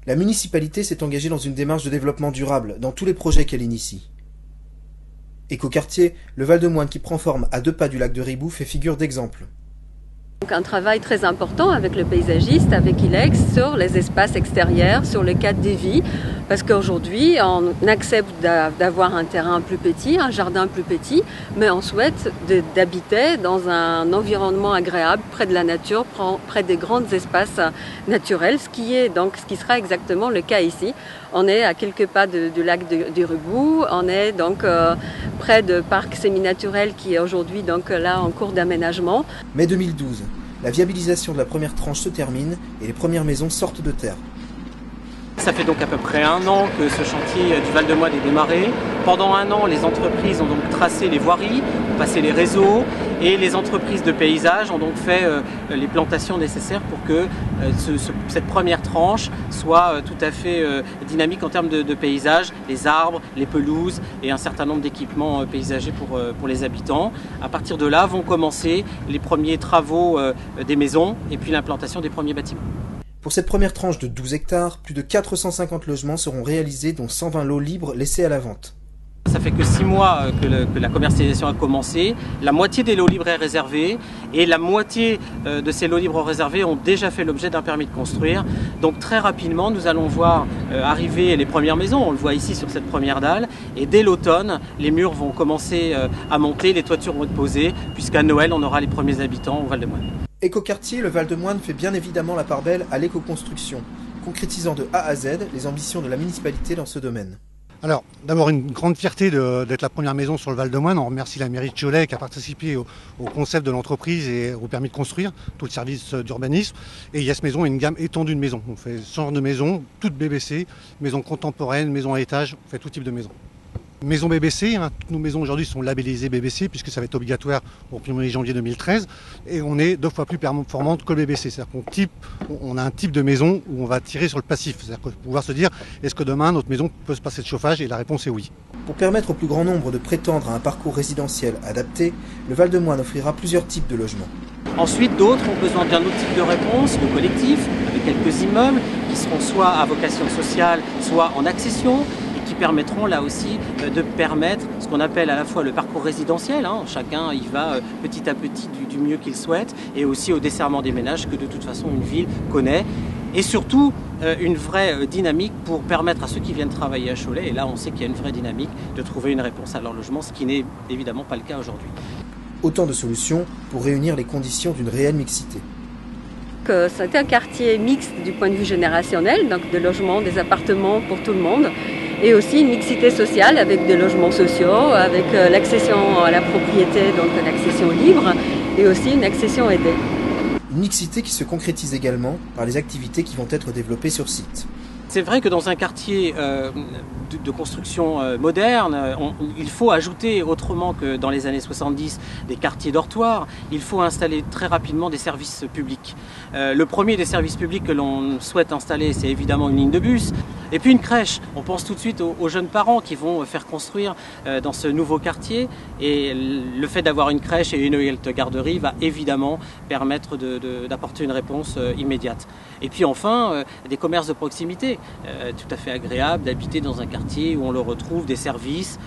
La municipalité s'est engagée dans une démarche de développement durable dans tous les projets qu'elle initie. Écoquartier, le Val-de-Moine qui prend forme à 2 pas du lac de Ribou fait figure d'exemple. Donc un travail très important avec le paysagiste, avec ILEX, sur les espaces extérieurs, sur le cadre des vies, parce qu'aujourd'hui on accepte d'avoir un terrain plus petit, un jardin plus petit, mais on souhaite d'habiter dans un environnement agréable, près de la nature, près des grands espaces naturels, ce qui sera exactement le cas ici. On est à quelques pas du lac du Ribou, on est donc près de parc semi-naturel qui est aujourd'hui donc là en cours d'aménagement. Mai 2012, la viabilisation de la première tranche se termine et les premières maisons sortent de terre. Ça fait donc à peu près 1 an que ce chantier du Val-de-Moine est démarré. Pendant 1 an, les entreprises ont donc tracé les voiries, ont passé les réseaux, et les entreprises de paysage ont donc fait les plantations nécessaires pour que cette première tranche soit tout à fait dynamique en termes de paysage, les arbres, les pelouses et un certain nombre d'équipements paysagers pour les habitants. À partir de là vont commencer les premiers travaux des maisons et puis l'implantation des premiers bâtiments. Pour cette première tranche de 12 hectares, plus de 450 logements seront réalisés, dont 120 lots libres laissés à la vente. Ça fait que 6 mois que la commercialisation a commencé. La moitié des lots libres est réservée et la moitié de ces lots libres réservés ont déjà fait l'objet d'un permis de construire. Donc très rapidement, nous allons voir arriver les premières maisons. On le voit ici sur cette première dalle. Et dès l'automne, les murs vont commencer à monter, les toitures vont être posées, puisqu'à Noël, on aura les premiers habitants au Val-de-Moine. Écoquartier, le Val-de-Moine fait bien évidemment la part belle à l'éco-construction, concrétisant de A à Z les ambitions de la municipalité dans ce domaine. Alors, d'abord une grande fierté d'être la première maison sur le Val-de-Moine. On remercie la mairie de Cholet qui a participé au concept de l'entreprise et au permis de construire, tout le service d'urbanisme. Et Yes Maison est une gamme étendue de maisons. On fait ce genre de maisons, toutes BBC, maisons contemporaines, maisons à étage, on fait tout type de maisons. Maison BBC, toutes nos maisons aujourd'hui sont labellisées BBC puisque ça va être obligatoire au 1er janvier 2013 et on est 2 fois plus performante que le BBC. C'est-à-dire qu'on a un type de maison où on va tirer sur le passif, c'est-à-dire pour pouvoir se dire est-ce que demain notre maison peut se passer de chauffage, et la réponse est oui. Pour permettre au plus grand nombre de prétendre à un parcours résidentiel adapté, le Val-de-Moine offrira plusieurs types de logements. Ensuite, d'autres ont besoin d'un autre type de réponse, le collectif, avec quelques immeubles qui seront soit à vocation sociale, soit en accession, qui permettront là aussi de permettre ce qu'on appelle à la fois le parcours résidentiel, chacun y va petit à petit du mieux qu'il souhaite, et aussi au desserrement des ménages que de toute façon une ville connaît, et surtout une vraie dynamique pour permettre à ceux qui viennent travailler à Cholet, et là on sait qu'il y a une vraie dynamique, de trouver une réponse à leur logement, ce qui n'est évidemment pas le cas aujourd'hui. Autant de solutions pour réunir les conditions d'une réelle mixité. C'est un quartier mixte du point de vue générationnel, donc des logements, des appartements pour tout le monde, et aussi une mixité sociale avec des logements sociaux, avec l'accession à la propriété, donc une accession libre, et aussi une accession aidée. Une mixité qui se concrétise également par les activités qui vont être développées sur site. C'est vrai que dans un quartier de construction moderne, il faut ajouter, autrement que dans les années 70, des quartiers dortoirs, il faut installer très rapidement des services publics. Le premier des services publics que l'on souhaite installer, c'est évidemment une ligne de bus. Et puis une crèche. On pense tout de suite aux jeunes parents qui vont faire construire dans ce nouveau quartier. Et le fait d'avoir une crèche et une halte garderie va évidemment permettre d'apporter une réponse immédiate. Et puis enfin, des commerces de proximité. Tout à fait agréable d'habiter dans un quartier où on le retrouve, des services.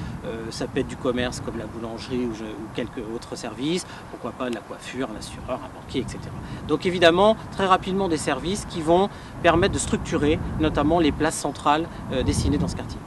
Ça peut être du commerce comme la boulangerie ou quelques autres services. Pourquoi pas de la coiffure, un assureur, un banquier, etc. Donc évidemment, très rapidement des services qui vont permettre de structurer notamment les places centrales dessinées dans ce quartier.